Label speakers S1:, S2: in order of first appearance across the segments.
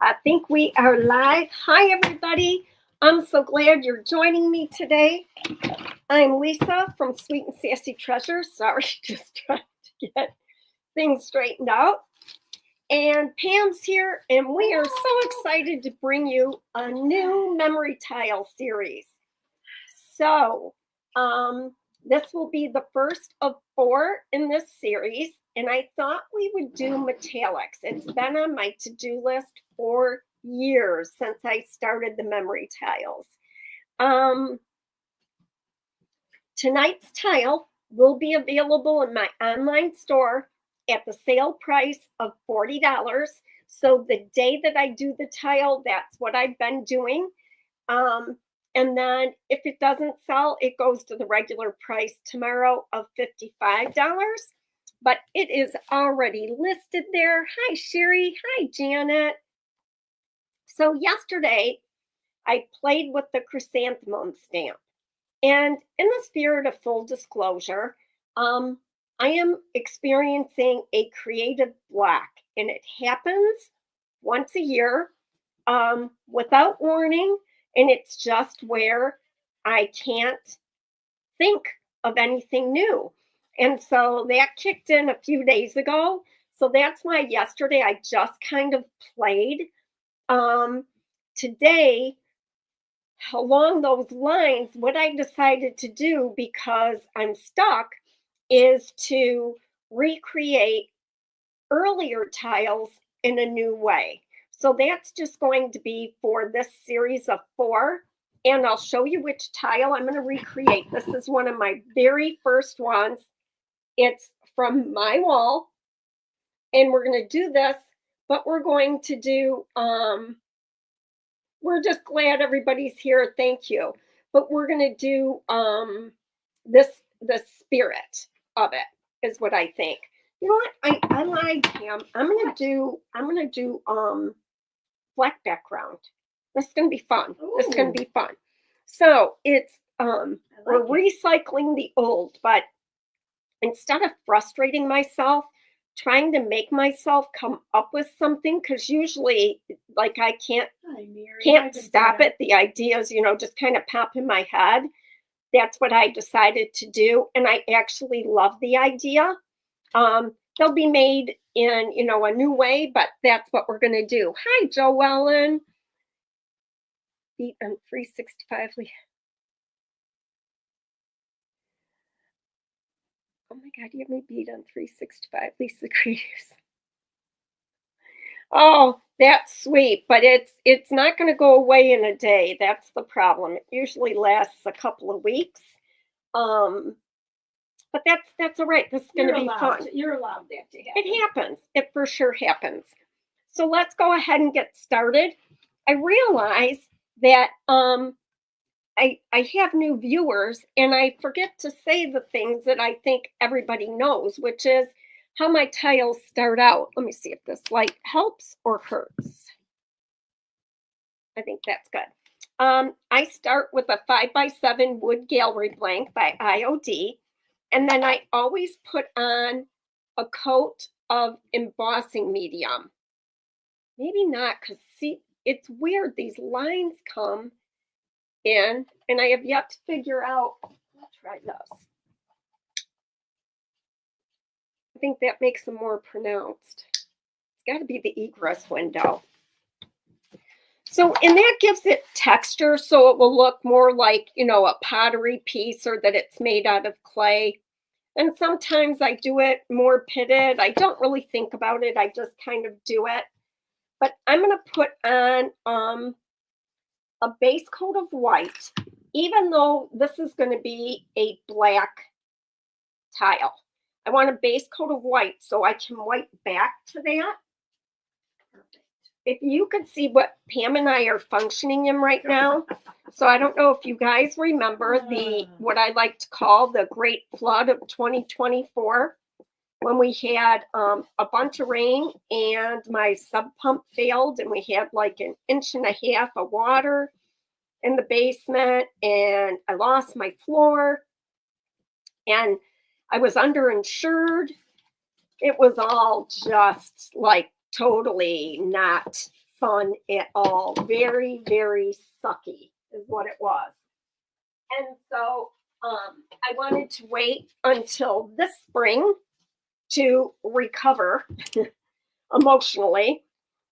S1: I think we are live. Hi, everybody. I'm so glad you're joining me today. I'm Lisa from Sweet and Sassy Treasures. Sorry, just trying to get things straightened out. And Pam's here, and we are so excited to bring you a new memory tile series. So, this will be the first of 4 in this series, and I thought we would do metallics. It's been on my to-do list for years since I started the memory tiles. Tonight's tile will be available in my online store at the sale price of $40. So the day that I do the tile, that's what I've been doing. And then if it doesn't sell, it goes to the regular price tomorrow of $55. But it is already listed there. Hi, Sherry. Hi, Janet. So yesterday, I played with the chrysanthemum stamp. And in the spirit of full disclosure, I am experiencing a creative block. And it happens once a year without warning. And it's just where I can't think of anything new. And so that kicked in a few days ago. So that's why yesterday I just kind of played. Today, along those lines, what I decided to do, because I'm stuck, is to recreate earlier tiles in a new way. So that's just going to be for this series of 4. And I'll show you which tile I'm going to recreate. This is one of my very first ones. It's from my wall. And we're going to do this, but we're going to do, we're just glad everybody's here. Thank you. But we're going to do the spirit of it is what I think. You know what? I lied, Pam. I'm gonna do black background. This is gonna be fun. Ooh. This is gonna be fun. So it's we're recycling the old, but instead of frustrating myself, trying to make myself come up with something, because usually like I can't stop it. The ideas, just kind of pop in my head. That's what I decided to do. And I actually love the idea. They'll be made in, a new way, but that's what we're going to do. Hi, Joellen. Beat on 365. Oh my God, you have me beat on 365. Lisa Creators. Oh, that's sweet, but it's not going to go away in a day. That's the problem. It usually lasts a couple of weeks. But that's all right. This is going to be fun.
S2: You're allowed that to happen.
S1: It happens. It for sure happens. So let's go ahead and get started. I realize that I have new viewers, and I forget to say the things that I think everybody knows, which is how my tiles start out. Let me see if this light helps or hurts. I think that's good. I start with a 5x7 wood gallery blank by IOD. And then I always put on a coat of embossing medium. Maybe not, because see, it's weird. These lines come in, and I have yet to figure out. I'll try this. I think that makes them more pronounced. It's got to be the egress window. So, and that gives it texture, so it will look more like, a pottery piece, or that it's made out of clay. And sometimes I do it more pitted. I don't really think about it. I just kind of do it. But I'm going to put on a base coat of white, even though this is going to be a black tile. I want a base coat of white so I can white back to that. If you could see what Pam and I are functioning in right now. So I don't know if you guys remember what I like to call the Great Flood of 2024, when we had a bunch of rain and my sub pump failed, and we had like 1.5 inches of water in the basement, and I lost my floor, and I was underinsured. It was all just like totally not fun at all. Very, very sucky is what it was. And so I wanted to wait until this spring to recover emotionally.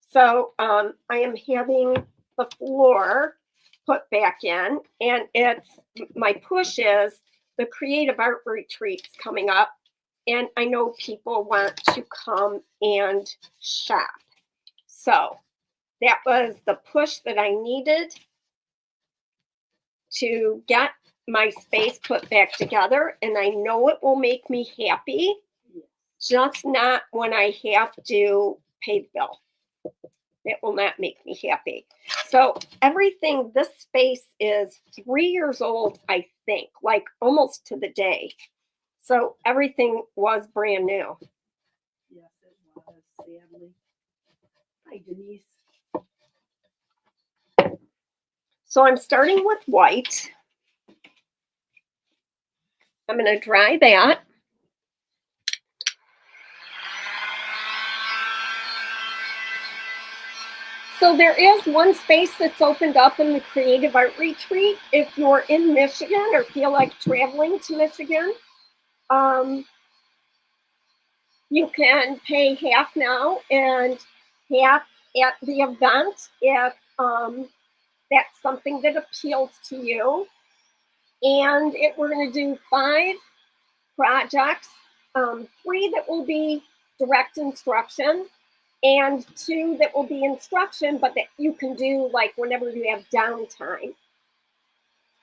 S1: So I am having the floor put back in, and it's my push is the creative art retreats coming up, and I know people want to come and shop. So that was the push that I needed to get my space put back together, and I know it will make me happy, just not when I have to pay the bill. It will not make me happy. So everything, this space is 3 years old, I think, like almost to the day. So everything was brand new.
S2: Yes, it was, sadly. Hi, Denise.
S1: So I'm starting with white. I'm going to dry that. So there is one space that's opened up in the Creative Art Retreat. If you're in Michigan or feel like traveling to Michigan, you can pay half now and half at the event if that's something that appeals to you. And we're going to do 5 projects, 3 that will be direct instruction, and 2 that will be instruction, but that you can do like whenever you have downtime.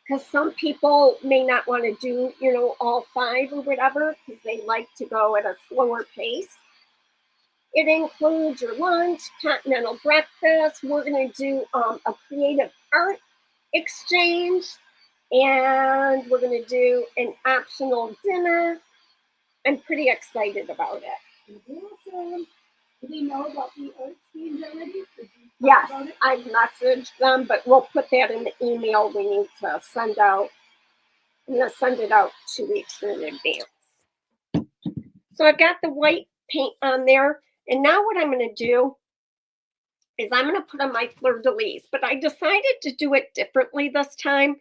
S1: Because some people may not want to do, all 5 or whatever, because they like to go at a slower pace. It includes your lunch, continental breakfast. We're going to do a creative art exchange, and we're going to do an optional dinner. I'm pretty excited about it.
S2: Awesome. Do they know about the art schemes already?
S1: Yes, I've messaged them, but we'll put that in the email we need to send out. I'm going to send it out 2 weeks in advance. So I've got the white paint on there. And now what I'm going to do is I'm going to put on my fleur-de-lis. But I decided to do it differently this time.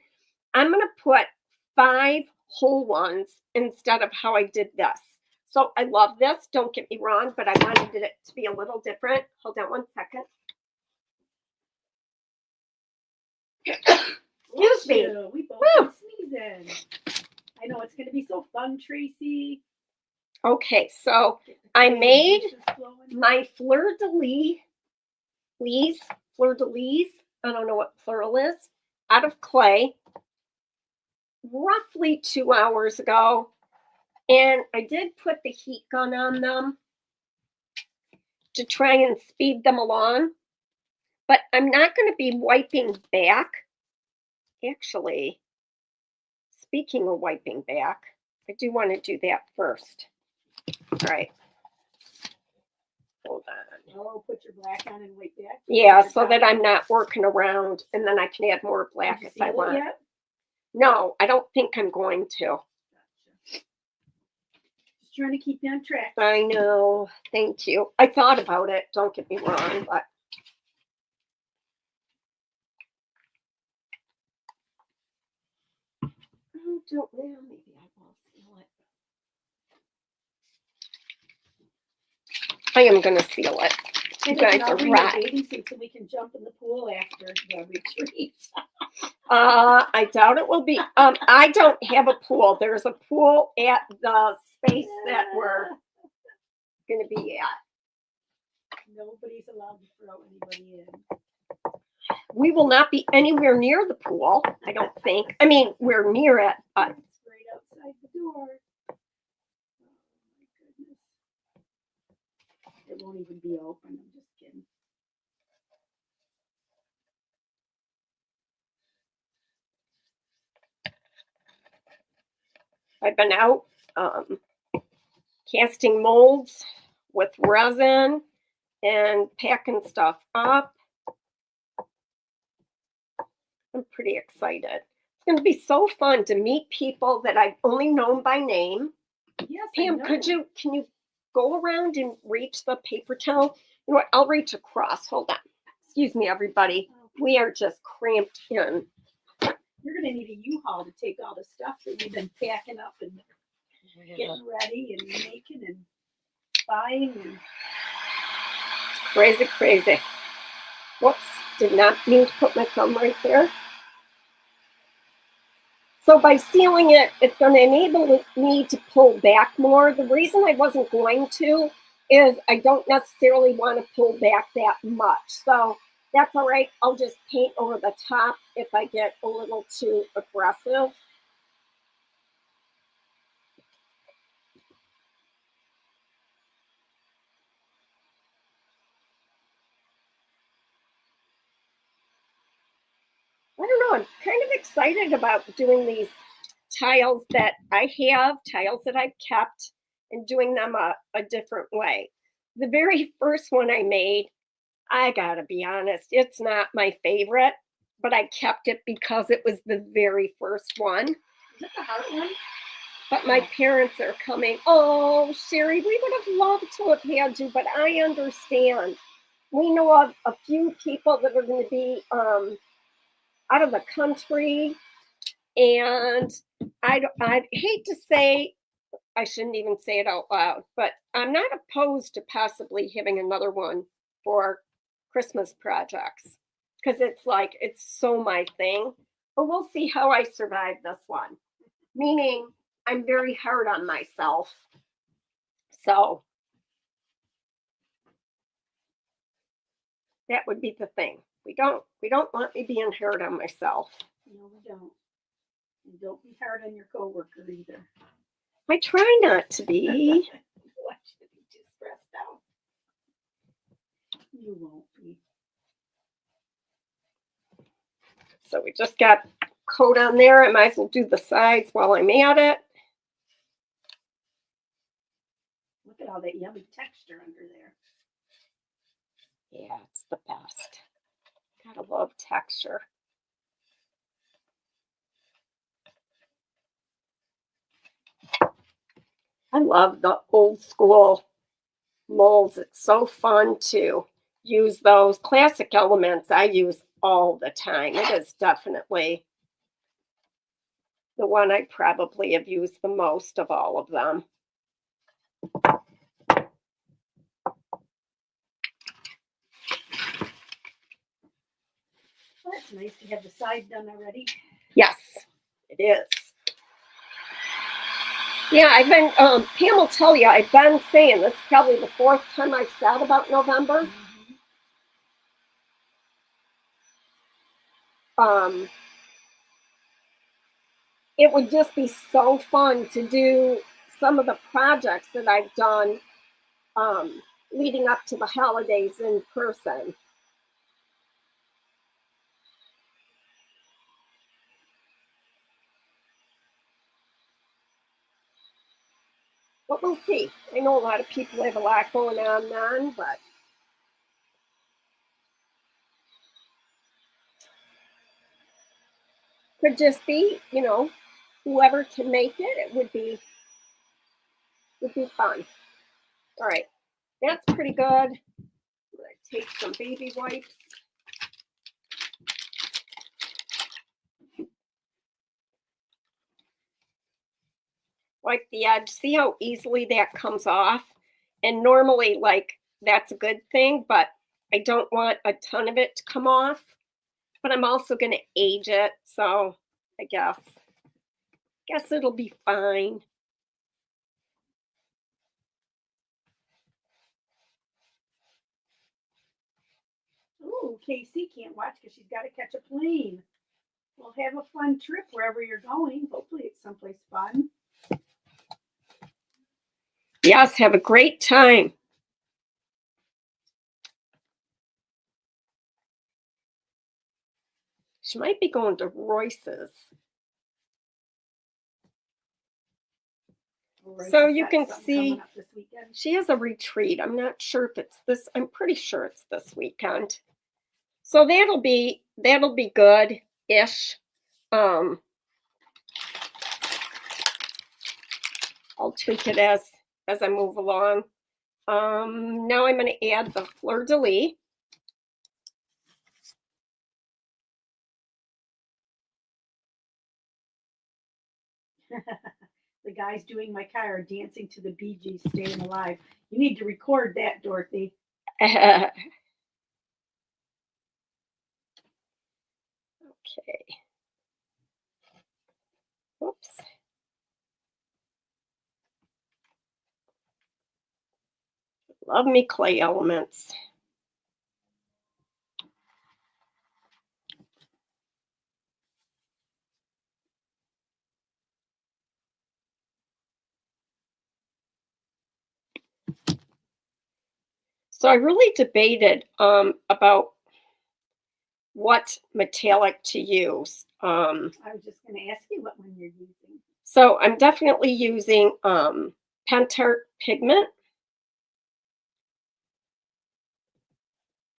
S1: I'm going to put 5 whole ones instead of how I did this. So I love this, don't get me wrong, but I wanted it to be a little different. Hold on one second. Excuse me.
S2: We both are sneezing. I know it's going to be so fun, Tracy.
S1: Okay, so I made my fleur-de-lis. I don't know what plural is, out of clay roughly 2 hours ago. And I did put the heat gun on them to try and speed them along. But I'm not going to be wiping back. Actually, speaking of wiping back, I do want to do that first. All right. Hold on.
S2: Oh, put your black on and wipe back?
S1: Yeah, so that I'm not working around, and then I can add more black if I want.
S2: Yet?
S1: No, I don't think I'm going to.
S2: Gotcha. Just trying to keep you on track.
S1: I know. Thank you. I thought about it. Don't get me wrong, but I don't know. Maybe I will seal it. I am going to seal it. You guys are right.
S2: Bathing suit so we can jump in the pool after the retreat.
S1: I doubt it will be. I don't have a pool. There's a pool at the space that we're going to be at.
S2: Nobody's allowed to throw anybody in.
S1: We will not be anywhere near the pool, I don't think. I mean, we're near it, but
S2: It's right outside the door. Oh my goodness. It won't even be open. I'm just kidding.
S1: I've been out casting molds with resin and packing stuff up. I'm pretty excited. It's going to be so fun to meet people that I've only known by name.
S2: Yes,
S1: Pam, can you go around and reach the paper towel? You know what? I'll reach across. Hold on. excuse me, everybody. We are just cramped in.
S2: You're gonna need a U-Haul to take all the stuff that you've been packing up and getting ready and making and buying and
S1: Crazy, crazy. Whoops, did not mean to put my thumb right there. So by sealing it, it's going to enable me to pull back more. The reason I wasn't going to is I don't necessarily want to pull back that much. So that's all right. I'll just paint over the top if I get a little too aggressive. I don't know. I'm kind of excited about doing these tiles that I have, tiles that I've kept, and doing them a different way. The very first one I made, I gotta be honest, it's not my favorite, but I kept it because it was the very first one.
S2: is it the heart one?
S1: But my parents are coming. Oh, Sherry, we would have loved to have had you, but I understand. We know of a few people that are going to be out of the country, and I'd hate to say, I shouldn't even say it out loud, but I'm not opposed to possibly having another one for Christmas projects because it's so my thing. But we'll see how I survive this one. Meaning, I'm very hard on myself. So that would be the thing. We don't want me being hard on myself.
S2: No, we don't. And don't be hard on your coworker either.
S1: I try not to be.
S2: Watch you be too stressed out. You won't be.
S1: So we just got coat on there. I might as well do the sides while I'm at it.
S2: Look at all that yummy texture under there.
S1: Yeah, it's the best. Gotta love texture. I love the old school molds. It's so fun to use those classic elements. I use all the time. It is definitely the one I probably have used the most of all of them.
S2: Well, that's nice to have the side done already.
S1: Yes, it is. Yeah, I've been, Pam will tell you, I've been saying this is probably the fourth time I've said about November. It would just be so fun to do some of the projects that I've done leading up to the holidays in person. But we'll see. I know a lot of people have a lot going on, but could just be, whoever can make it, it would be fun. All right, that's pretty good. I'm gonna take some baby wipes. Wipe the edge. See how easily that comes off? And normally, that's a good thing, but I don't want a ton of it to come off. But I'm also going to age it, so I guess it'll be fine.
S2: Ooh, Casey can't watch because she's got to catch a plane. Well, have a fun trip wherever you're going. Hopefully it's someplace fun.
S1: Yes, have a great time. She might be going to Royce's. So you can see she has a retreat. I'm not sure if it's this. I'm pretty sure it's this weekend. So that'll be good-ish. I'll tweak it as I move along. Now I'm going to add the fleur-de-lis.
S2: The guys doing my car are dancing to the Bee Gees, Staying Alive. You need to record that, Dorothy.
S1: Okay. Oops. Love me clay elements. So I really debated about what metallic to use.
S2: I was just going to ask you what one you're using.
S1: So I'm definitely using Pentart pigment.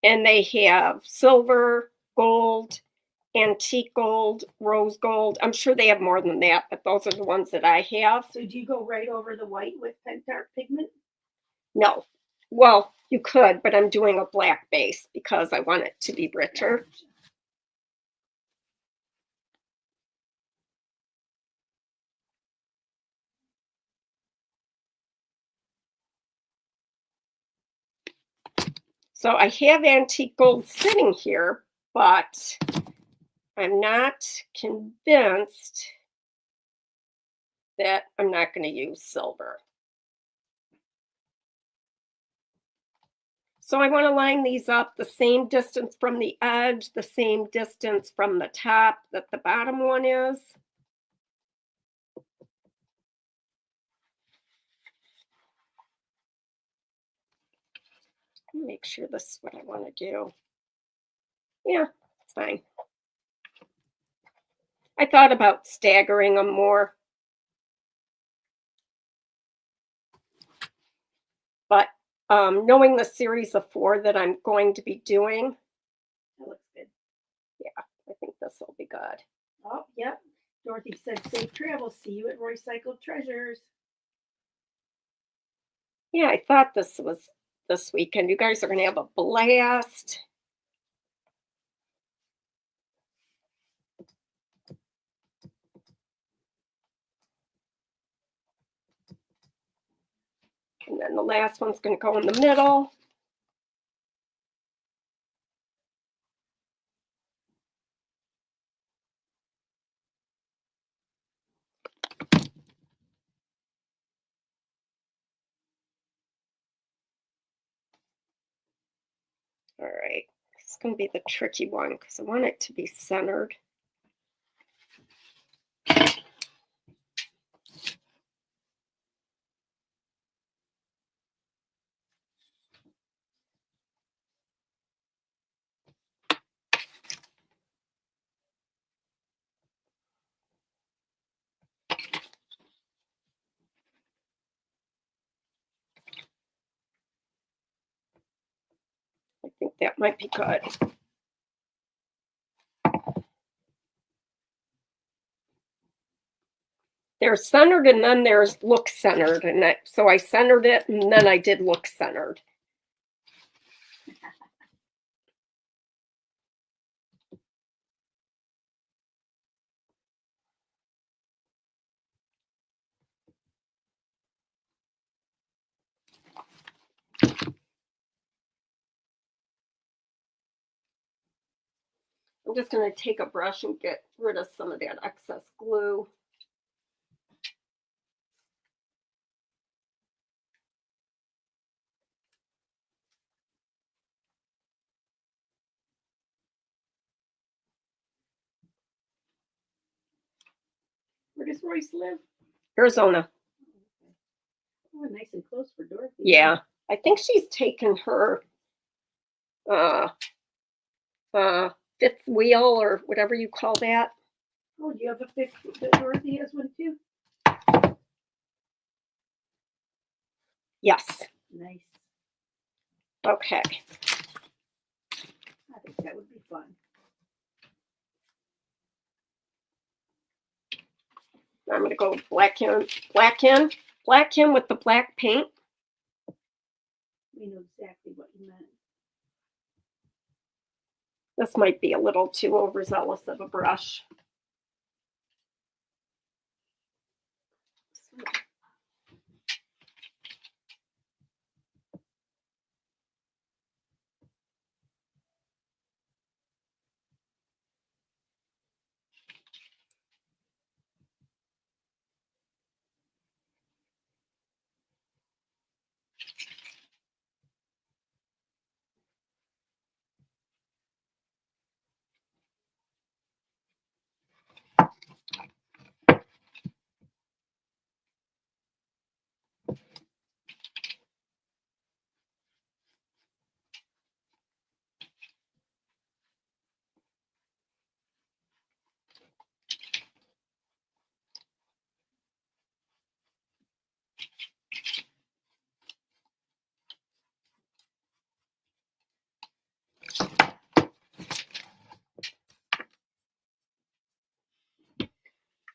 S1: And they have silver, gold, antique gold, rose gold. I'm sure they have more than that, but those are the ones that I have.
S2: So do you go right over the white with Pentart pigment?
S1: No. Well, you could, but I'm doing a black base because I want it to be richer. So I have antique gold sitting here, but I'm not convinced that I'm not going to use silver. So I want to line these up the same distance from the edge, the same distance from the top that the bottom one is. Make sure this is what I want to do. Yeah, it's fine. I thought about staggering them more. But knowing the series of 4 that I'm going to be doing.
S2: That looks good.
S1: Yeah, I think this will be good.
S2: Oh, yep. Dorothy said, safe travel. See you at Recycled Treasures.
S1: Yeah, I thought this was this weekend. You guys are going to have a blast. And then the last one's going to go in the middle. All right, it's going to be the tricky one because I want it to be centered. I think that might be good. There's centered and then there's look centered. And so I centered it and then I did look centered. I'm just going to take a brush and get rid of some of that excess glue.
S2: Where does Royce live?
S1: Arizona.
S2: Oh, nice and close for Dorothy.
S1: Yeah, I think she's taken her fifth wheel or whatever you call that.
S2: Oh, do you have a fifth? Dorothy has one too?
S1: Yes.
S2: Nice.
S1: Okay.
S2: I think that would be fun.
S1: I'm going to go black in with the black paint.
S2: We know exactly what you meant.
S1: This might be a little too overzealous of a brush.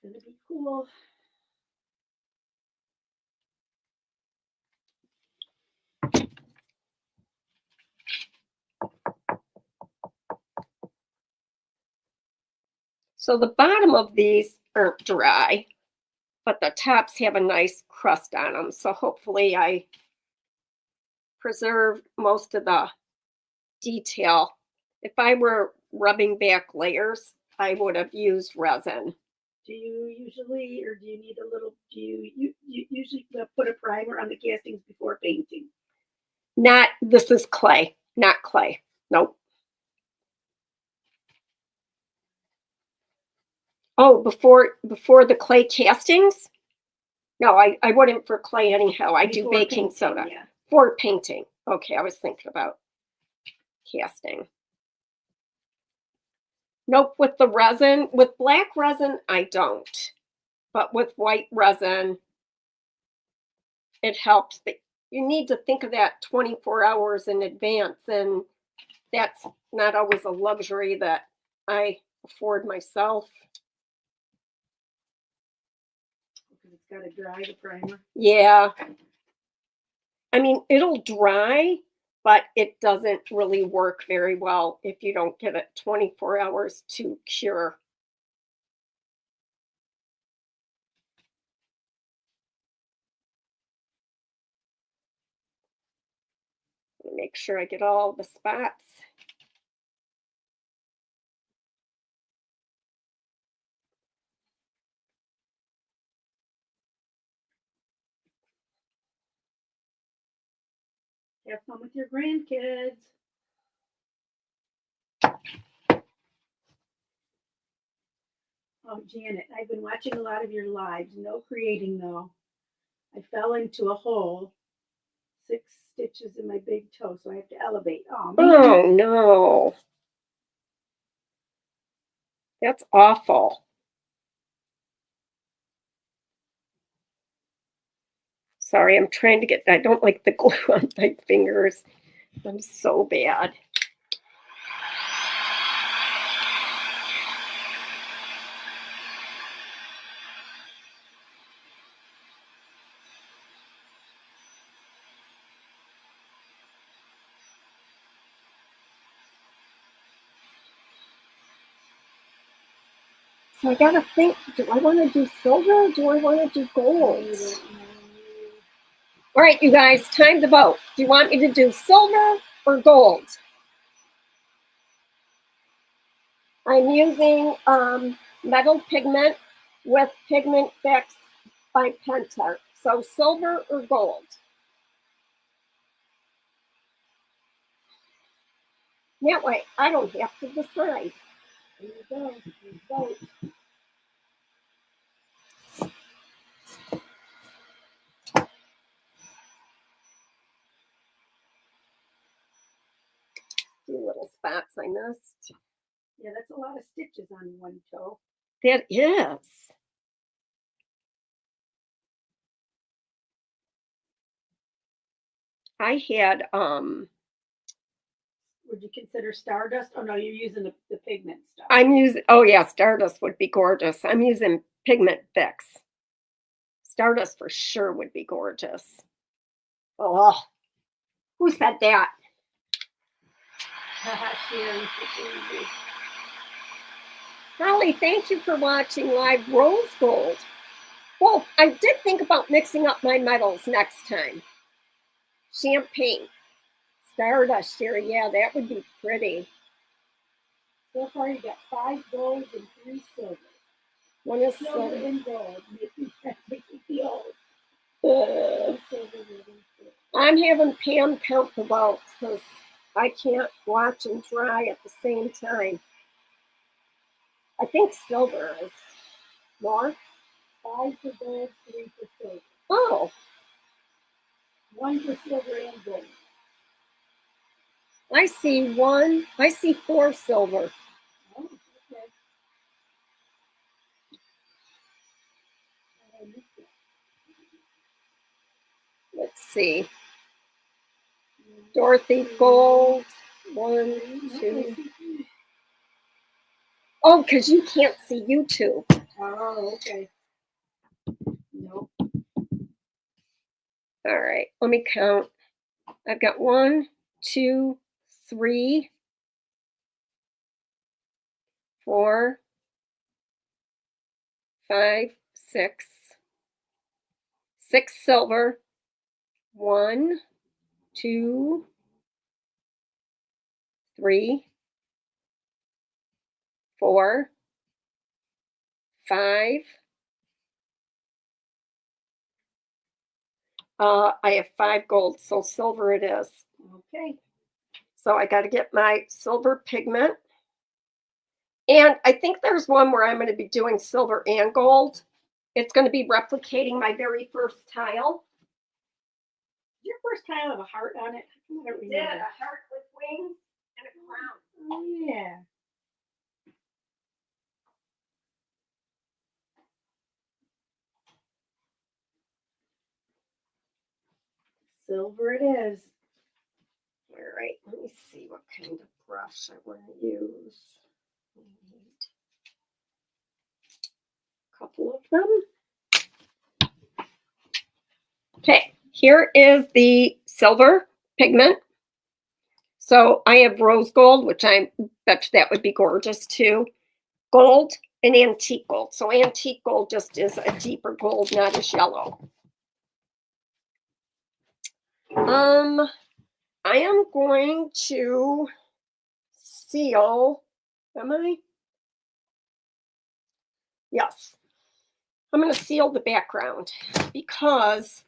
S2: gonna be cool.
S1: So the bottom of these aren't dry, but the tops have a nice crust on them. So hopefully I preserved most of the detail. If I were rubbing back layers, I would have used resin.
S2: Do you usually, or do you need a little, do you usually put a primer on the castings before painting?
S1: Not, this is clay, not clay. Nope. Oh, before the clay castings? No, I wouldn't for clay anyhow. I do
S2: Before
S1: baking
S2: painting,
S1: soda
S2: yeah.
S1: for painting. Okay, I was thinking about casting. Nope, with the resin, with black resin, I don't. But with white resin, it helps. But you need to think of that 24 hours in advance, and that's not always a luxury that I afford myself.
S2: Because it's got to dry the primer.
S1: Yeah. I mean, it'll dry, but it doesn't really work very well if you don't give it 24 hours to cure. Make sure I get all the spots.
S2: Have fun with your grandkids. Oh, Janet, I've been watching a lot of your lives. No creating though. I fell into a hole, 6 stitches in my big toe, so I have to elevate. Oh, man.
S1: Oh no. That's awful. Sorry, I'm trying to get, I don't like the glue on my fingers. I'm so bad. So I gotta think, do I want to do silver or do I want to do gold? All right, you guys, time to vote. Do you want me to do silver or gold? I'm using metal pigment with Pigment Fix by Pentar. So silver or gold? That way, I don't have to decide. There you go. You vote. Few little spots I missed.
S2: Yeah, that's a lot of stitches on one toe.
S1: That is. I had
S2: Would you consider Stardust? Oh no, you're using the pigment stuff.
S1: I'm using, oh yeah, Stardust would be gorgeous. I'm using Pigment Fix. Stardust for sure would be gorgeous. Oh, who said that?
S2: Sherry.
S1: Holly, thank you for watching live Rose Gold. Well, I did think about mixing up my metals next time. Champagne, Stardust, Sherry, yeah, that would be pretty.
S2: So far you got 5 golds and 3 silver.
S1: One is
S2: Silver
S1: silver.
S2: and gold. Make me feel
S1: I'm having Pam count the votes because I can't watch and dry at the same time. I think silver is more.
S2: 5 for gold, 3 for silver.
S1: Oh,
S2: 1 for silver and gold.
S1: I see 1. I see 4 silver.
S2: Oh, okay.
S1: Let's see. Dorothy Gold. 1, 2. Oh, because you can't see YouTube.
S2: Oh, okay. Nope.
S1: All right, let me count. I've got 1, 2, 3, 4, 5, 6. 6 silver. 1, 2, 3, 4, 5. I have 5 gold, so silver it is.
S2: Okay.
S1: So I got to get my silver pigment. And I think there's one where I'm going to be doing silver and gold. It's going to be replicating my very first tile.
S2: Did your first tile have a heart on it? I don't remember.
S1: Yeah, a heart with wings and a crown.
S2: Oh, yeah. Silver it is.
S1: All right, let me see what kind of brush I want to use. I need a couple of them. Okay, here is the silver pigment. So I have rose gold, which I bet that would be gorgeous too. Gold and antique gold. So antique gold just is a deeper gold, not as yellow. I am going to seal. Am I? Yes. I'm going to seal the background because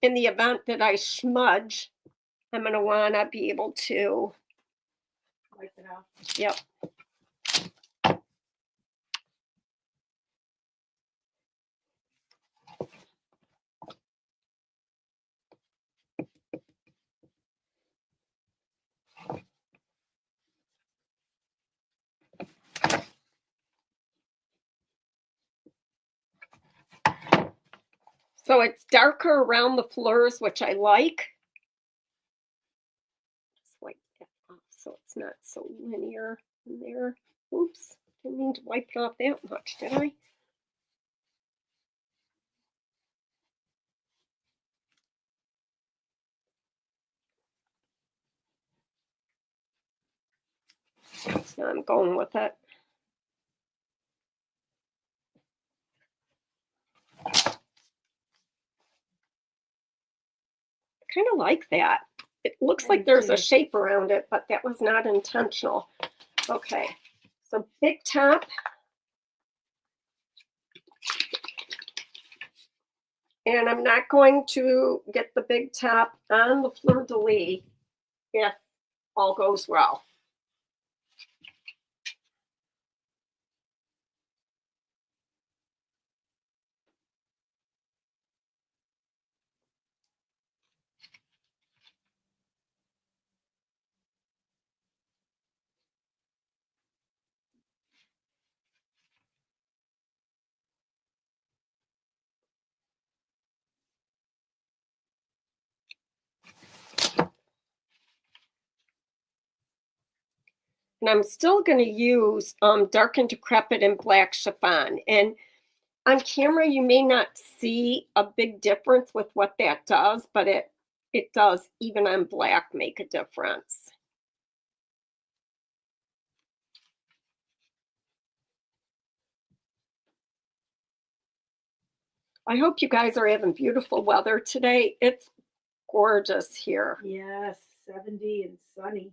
S1: in the event that I smudge, I'm going to want to be able to
S2: Wipe it off.
S1: Yep. So it's darker around the fleurs, which I like. Just wipe that off so it's not so linear in there. Oops, didn't mean to wipe it off that much, did I? So I'm going with it. I kind of like that. It looks like there's a shape around it, but that was not intentional. Okay, so big top. And I'm not going to get the big top on the fleur-de-lis if all goes well. And I'm still going to use Dark and Decrepit and Black Chiffon. And on camera, you may not see a big difference with what that does, but it does, even on black, make a difference. I hope you guys are having beautiful weather today. It's gorgeous here.
S2: Yes, 70 and sunny.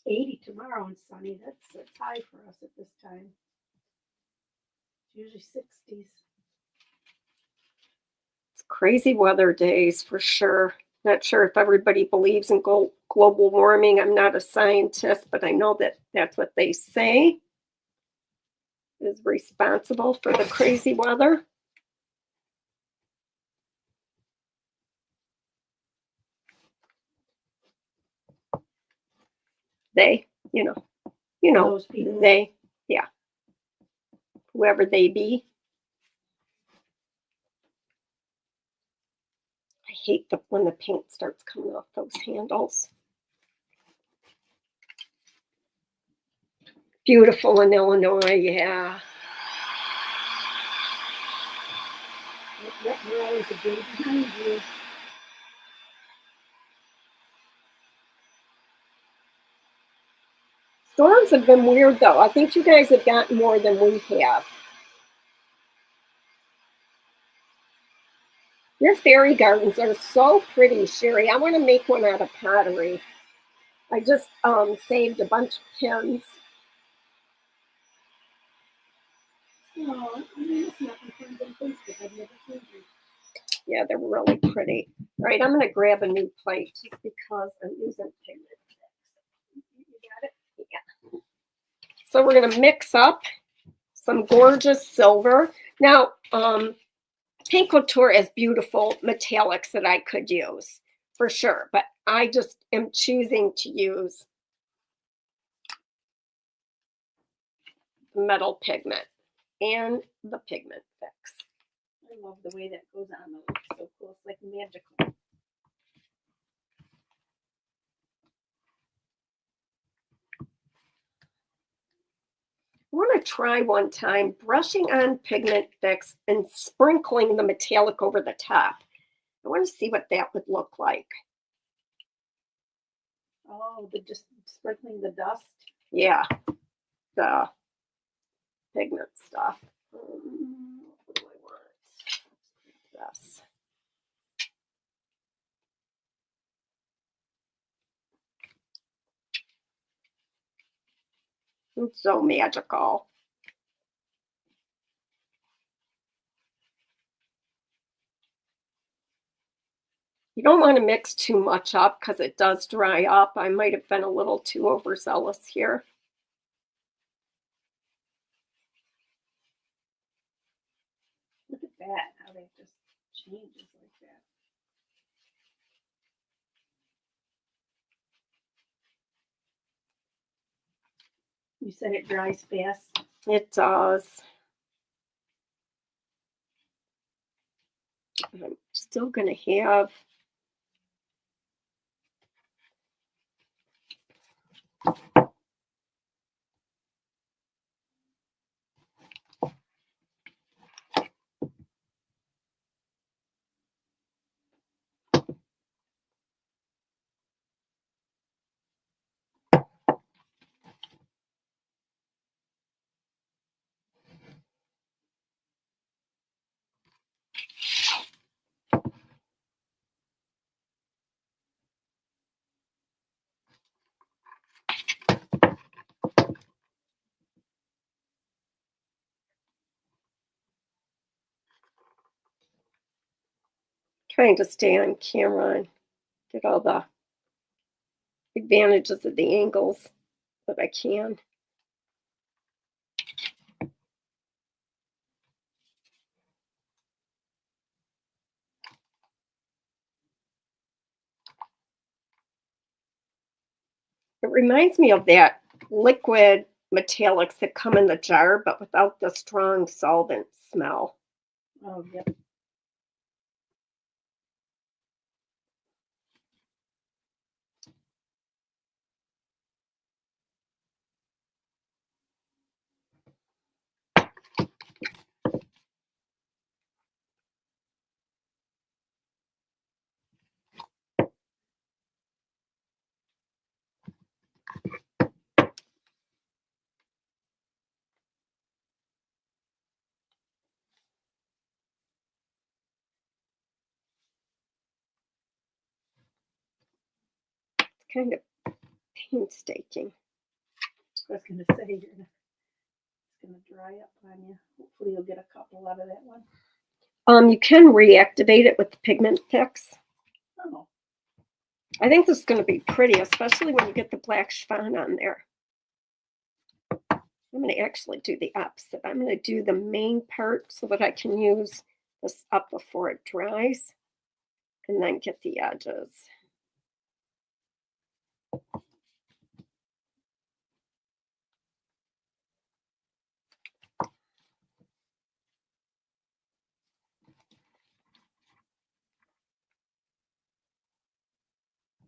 S2: 80 tomorrow and sunny. That's high for us at this time. It's usually 60s.
S1: It's crazy weather days for sure. Not sure if everybody believes in global warming. I'm not a scientist, but I know that that's what they say is responsible for the crazy weather. They,
S2: Those people.
S1: they, yeah, whoever they be. I hate when the paint starts coming off those handles. Beautiful in Illinois, yeah.
S2: Yep, you're always a day behind you.
S1: Storms have been weird though. I think you guys have gotten more than we have. Your fairy gardens are so pretty, Sherry. I want to make one out of pottery. I just saved a bunch of pins.
S2: Oh, I mean, it's nothing friends on Facebook. I've never seen you.
S1: Yeah, they're really pretty. All right, I'm going to grab a new plate just because I'm using pigment.
S2: You got it?
S1: Yeah. So we're going to mix up some gorgeous silver. Now, Pink Couture has beautiful metallics that I could use for sure, but I just am choosing to use metal pigment and the pigment fix.
S2: I love the way that goes on. It looks so cool. It's like magical.
S1: I want to try one time brushing on pigment fix and sprinkling the metallic over the top. I want to see what that would look like.
S2: Oh, the just sprinkling the dust.
S1: Yeah, the pigment stuff. What do I want? This. It's so magical. You don't want to mix too much up because it does dry up. I might have been a little too overzealous here.
S2: Look at that, how that just changes like that. You said it dries fast.
S1: It does. I'm still going to have trying to stay on camera and get all the advantages of the angles that I can. It reminds me of that liquid metallics that come in the jar, but without the strong solvent smell.
S2: Oh, yep.
S1: It's kind of painstaking.
S2: I was gonna say it's gonna dry up on you. Hopefully you'll get a couple out of that one.
S1: You can reactivate it with the pigment fix.
S2: Oh,
S1: I think this is going to be pretty, especially when you get the black chiffon on there. I'm going to actually do the opposite. I'm going to do the main part so that I can use this up before it dries and then get the edges.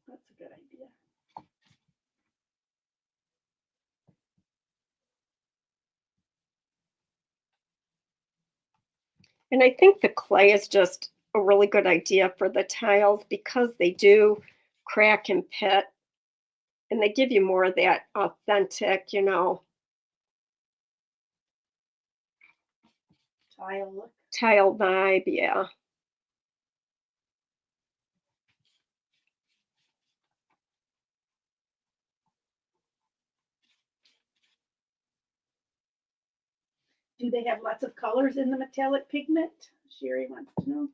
S2: that's a good idea.
S1: And I think the clay is just a really good idea for the tiles because they do crack and pit and they give you more of that authentic,
S2: Tile look.
S1: tile vibe. Yeah.
S2: Do they have lots of colors in the metallic pigment? Sherry wants to know.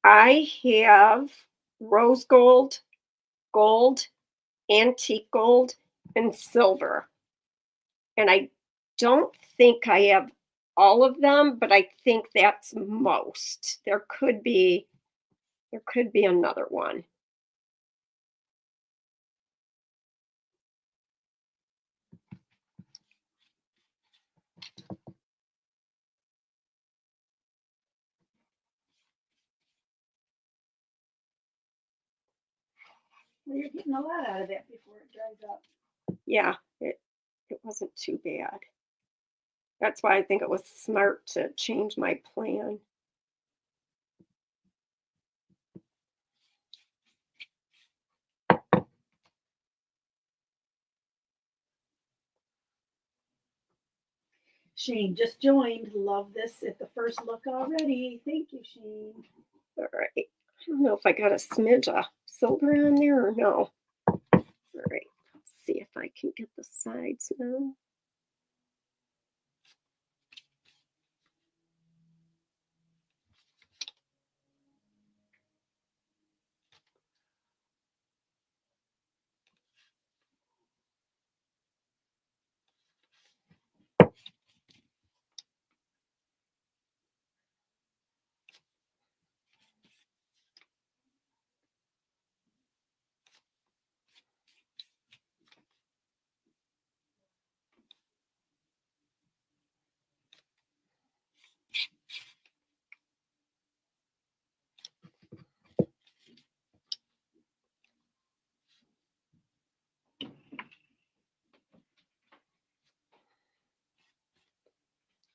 S1: I have rose gold, gold, antique gold, and silver. And I don't think I have all of them, but I think that's most. There could be another one.
S2: Well, you're getting a lot out of that before it dries up.
S1: Yeah, it wasn't too bad. That's why I think it was smart to change my plan.
S2: Shane just joined. Love this at the first look already. Thank you, Shane.
S1: All right. I don't know if I got a smidge of silver on there or no. All right. Let's see if I can get the sides now.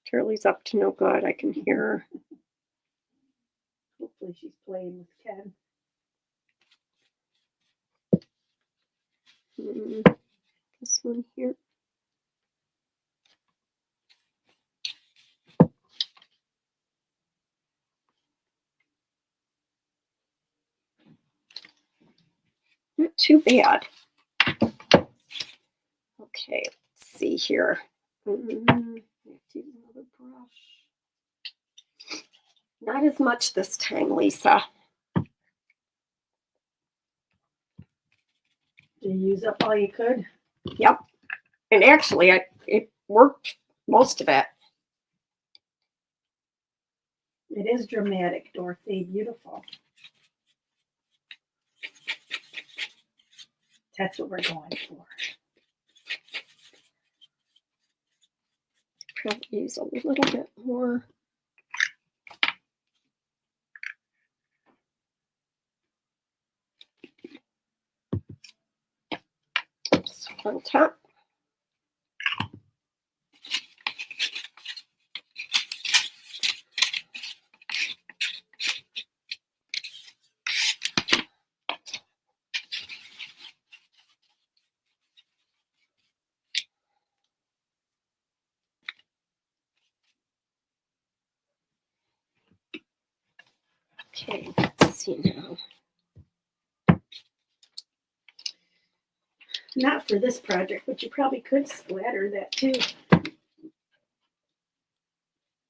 S1: Turley's up to no good. I can hear her.
S2: Hopefully she's playing with Ken.
S1: This one here. Not too bad. Okay, let's see here. Let's use another brush. Not as much this time, Lisa.
S2: Did you use up all you could?
S1: Yep. And actually, it worked most of it.
S2: It is dramatic, Dorothy. Beautiful. That's what we're going for.
S1: Probably use a little bit more. On top. Okay, let's see now.
S2: Not for this project, but you probably could splatter that too.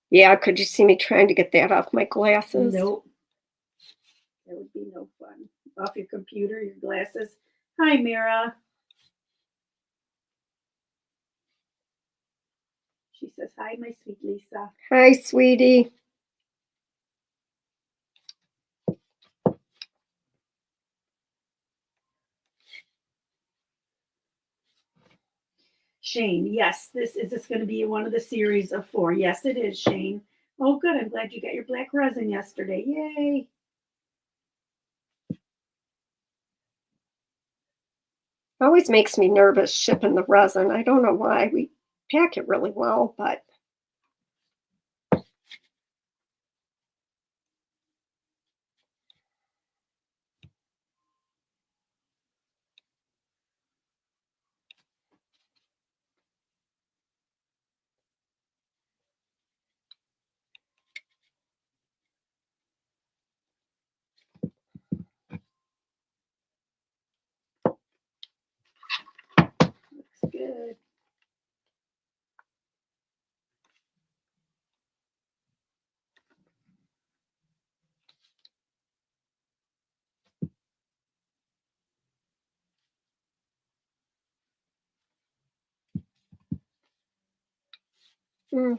S1: Yeah, could you see me trying to get that off my glasses?
S2: Nope. That would be no fun. Off your computer, your glasses. Hi, Mira. She says, hi, my sweet Lisa.
S1: Hi, sweetie.
S2: Shane, yes, is this going to be one of the series of 4? Yes, it is, Shane. Oh, good. I'm glad you got your black resin yesterday. Yay.
S1: Always makes me nervous shipping the resin. I don't know why. We pack it really well, but
S2: good.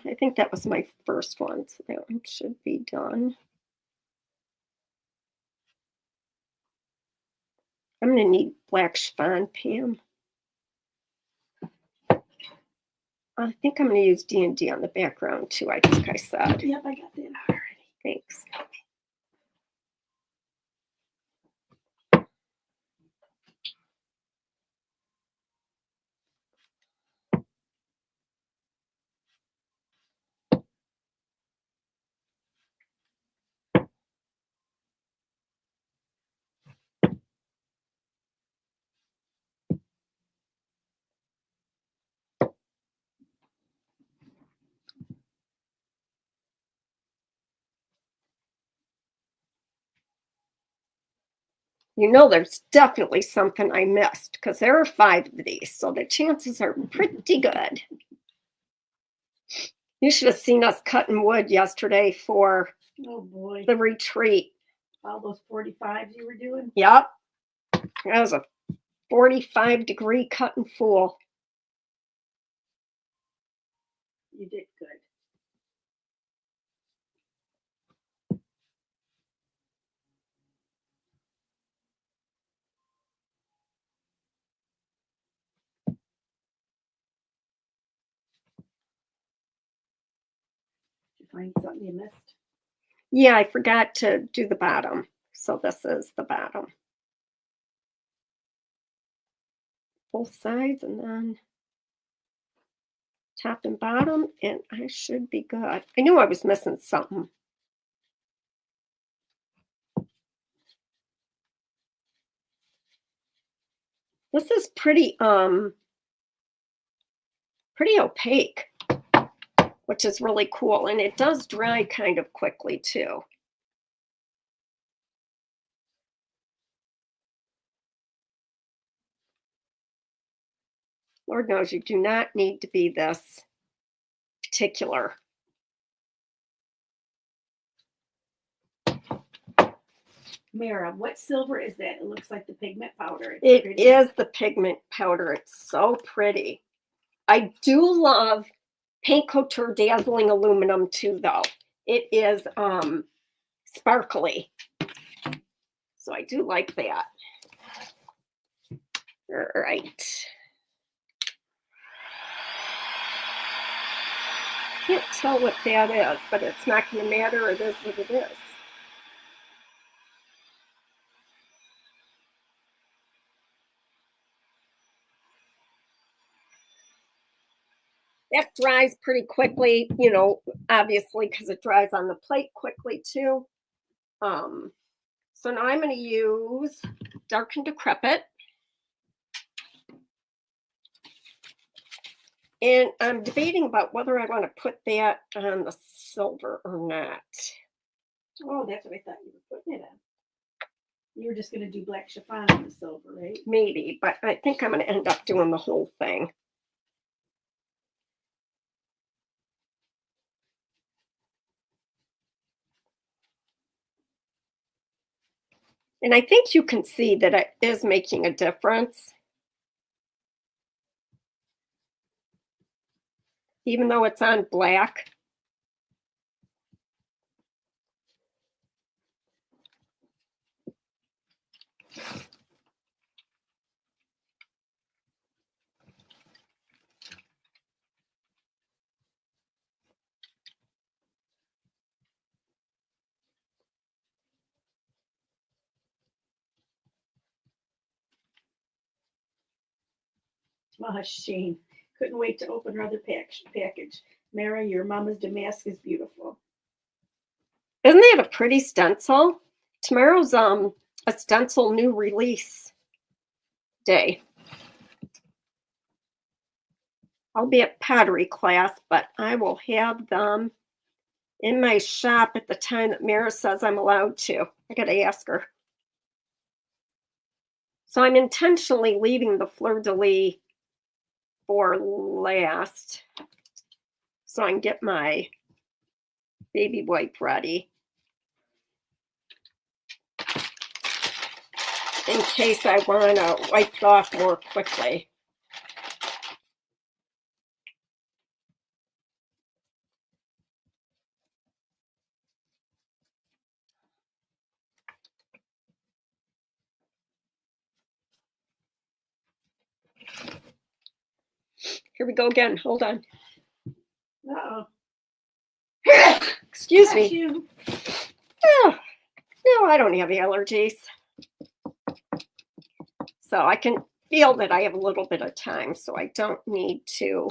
S1: I think that was my first one, so that one should be done. I'm going to need black chiffon, Pam. I think I'm going to use D&D on the background too, I think I said.
S2: Yep, I got that already.
S1: Thanks. You know, there's definitely something I missed because there are 5 of these, so the chances are pretty good. You should have seen us cutting wood yesterday for
S2: Oh boy.
S1: the retreat.
S2: All those 45s you were doing?
S1: Yep. That was a 45-degree cutting fool.
S2: You did good. Did you find something you missed?
S1: Yeah, I forgot to do the bottom. So this is the bottom. Both sides and then top and bottom, and I should be good. I knew I was missing something. This is pretty opaque, which is really cool, and it does dry kind of quickly too. Lord knows you do not need to be this particular.
S2: Mara, what silver is that? It looks like the pigment powder.
S1: It is the pigment powder. It's so pretty. I do love Paint Couture Dazzling Aluminum too, though. It is sparkly. So I do like that. All right. Can't tell what that is, but it's not going to matter. It is what it is. That dries pretty quickly, you know, obviously because it dries on the plate quickly too. So now I'm going to use Dark and Decrepit. And I'm debating about whether I want to put that on the silver or not.
S2: Oh, that's what I thought you were putting it on. You were just going to do black chiffon on the silver, right?
S1: Maybe, but I think I'm going to end up doing the whole thing. And I think you can see that it is making a difference. Even though it's on black.
S2: Oh, Shane. Couldn't wait to open her other package. Mara, your mama's damask is beautiful.
S1: Isn't that a pretty stencil? Tomorrow's a stencil new release day. I'll be at pottery class, but I will have them in my shop at the time that Mara says I'm allowed to. I gotta ask her. So I'm intentionally leaving the fleur-de-lis for last so I can get my baby wipe ready in case I want to wipe it off more quickly. Here we go again. Hold on.
S2: Uh-oh.
S1: Excuse
S2: Got
S1: me.
S2: you.
S1: Oh, no, I don't have allergies. So I can feel that I have a little bit of time, so I don't need to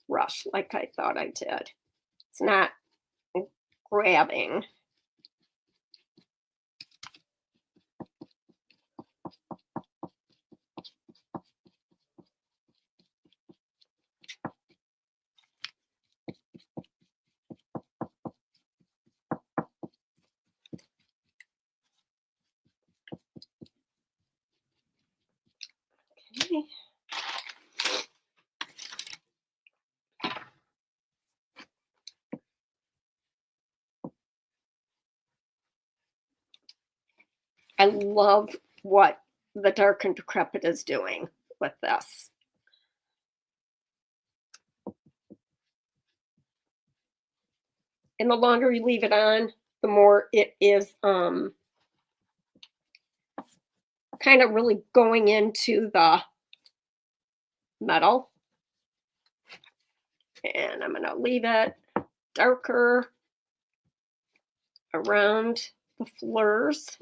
S1: rush like I thought I did. It's not grabbing. Okay. I love what the Dark and Decrepit is doing with this. And the longer you leave it on, the more it is kind of really going into the metal. And I'm going to leave it darker around the fleurs.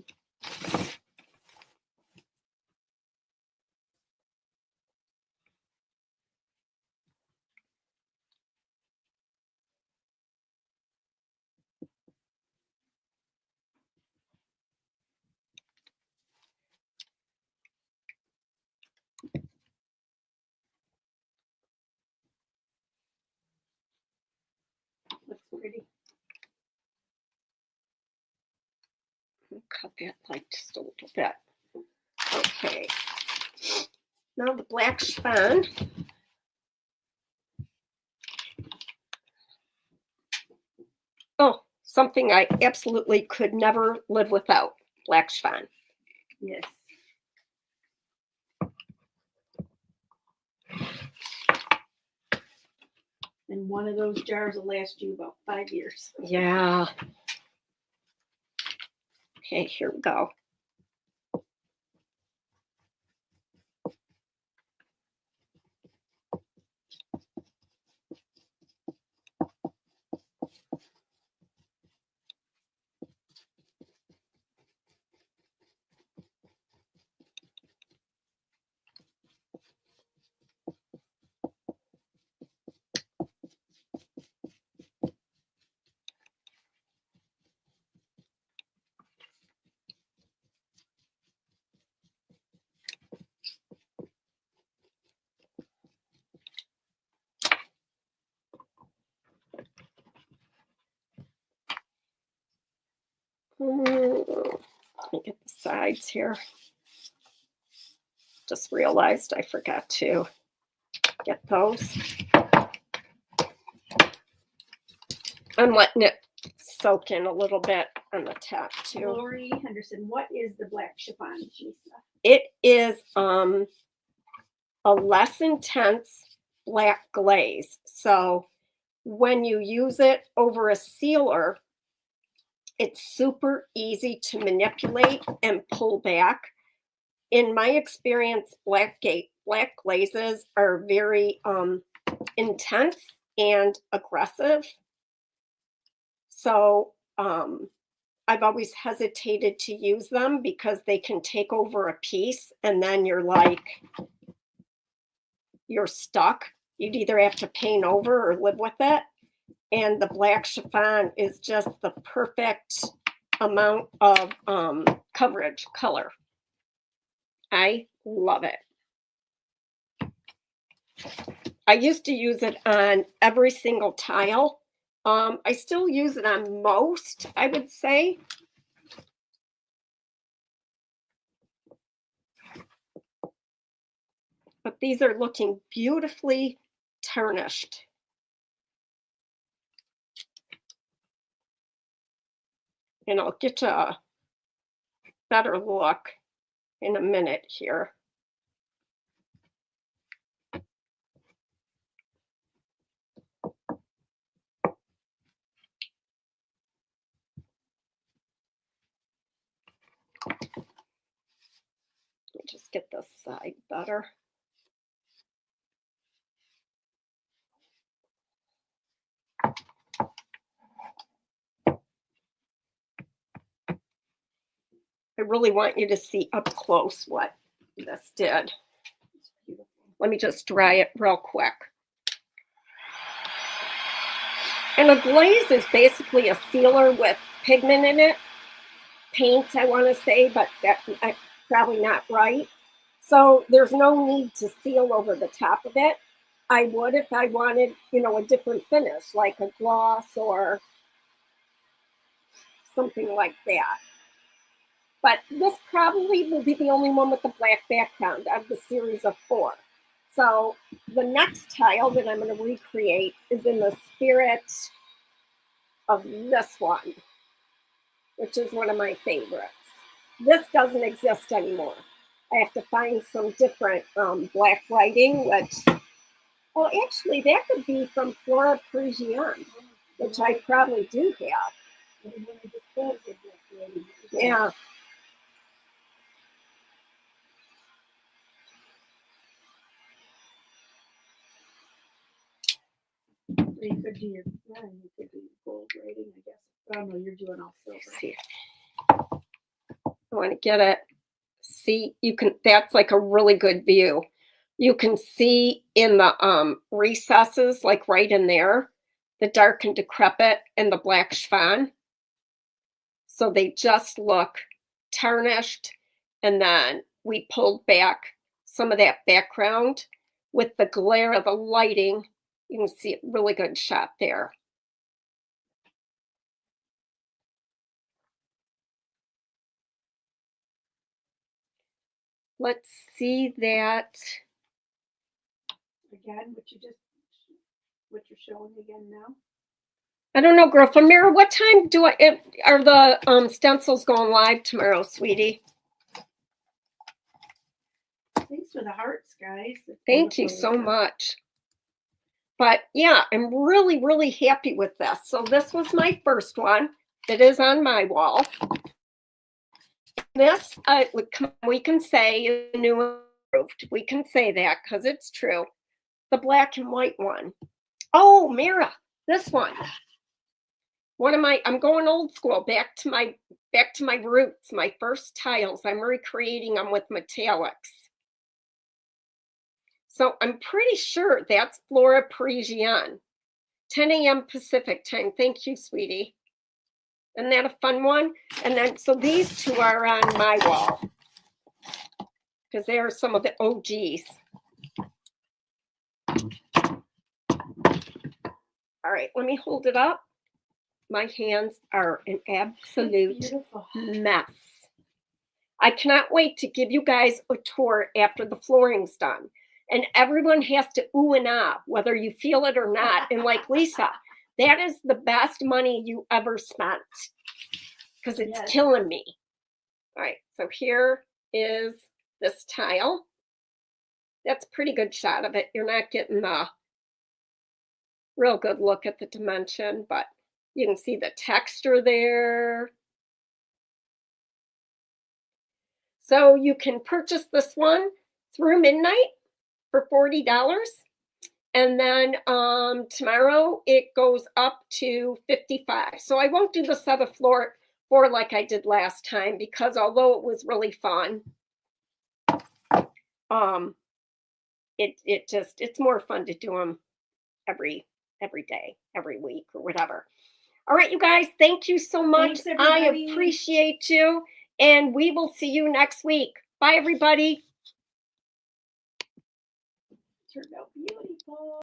S2: Looks pretty.
S1: Cut that like just a little bit. Okay. Now the black chiffon. Oh, something I absolutely could never live without. Black chiffon.
S2: Yes. And one of those jars will last you about 5 years.
S1: Yeah. Okay, here we go. Let me get the sides here. Just realized I forgot to get those. I'm letting it soak in a little bit on the top too.
S2: Lori Henderson, what is the black chiffon, Lisa?
S1: It is a less intense black glaze. So when you use it over a sealer, it's super easy to manipulate and pull back. In my experience, black glazes are very intense and aggressive. So I've always hesitated to use them because they can take over a piece and then you're stuck. You'd either have to paint over or live with it. And the black chiffon is just the perfect amount of coverage color. I love it. I used to use it on every single tile. I still use it on most, I would say. But these are looking beautifully tarnished. And I'll get you a better look in a minute here. Let me just get this side better. I really want you to see up close what this did. Let me just dry it real quick. And a glaze is basically a sealer with pigment in it. Paint, I want to say, but that's probably not right. So there's no need to seal over the top of it. I would if I wanted, you know, a different finish, like a gloss or something like that. But this probably will be the only one with the black background of the series of 4. So the next tile that I'm going to recreate is in the spirit of this one, which is one of my favorites. This doesn't exist anymore. I have to find some different black writing, which, well, actually, that could be from Flora Parisienne, which I probably do have. Yeah.
S2: You could do your, yeah, you could do gold writing, I guess. Oh no, you're doing all silver.
S1: See. I want to get it. See, you can, that's like a really good view. You can see in the recesses, like right in there, the dark and decrepit and the black chiffon. So they just look tarnished. And then we pulled back some of that background with the glare of the lighting. You can see a really good shot there. Let's see that.
S2: Again, what you're showing again now?
S1: I don't know, girl. Amira, what time are the stencils going live tomorrow, sweetie?
S2: Thanks for the hearts, guys.
S1: Thank you so much. But yeah, I'm really, really happy with this. So this was my first one. It is on my wall. This, we can say is new and improved. We can say that because it's true. The black and white one. Oh, Mira, this one. I'm going old school, back to my roots, my first tiles. I'm recreating them with metallics. So I'm pretty sure that's Flora Parisienne. 10 a.m. Pacific time. Thank you, sweetie. Isn't that a fun one? And then, so these two are on my wall because they are some of the OGs. All right, let me hold it up. My hands are an absolute mess. I cannot wait to give you guys a tour after the flooring's done. And everyone has to ooh and ah, whether you feel it or not. And like Lisa, that is the best money you ever spent because it's killing me. All right, so here is this tile. That's a pretty good shot of it. You're not getting the real good look at the dimension, but you can see the texture there. So you can purchase this one through midnight for $40. And then tomorrow it goes up to $55. So I won't do the set of floor like I did last time because although it was really fun, it's more fun to do them every day, every week or whatever. All right, you guys, thank you so much. I appreciate you. And we will see you next week. Bye, everybody.
S2: Turned out beautiful.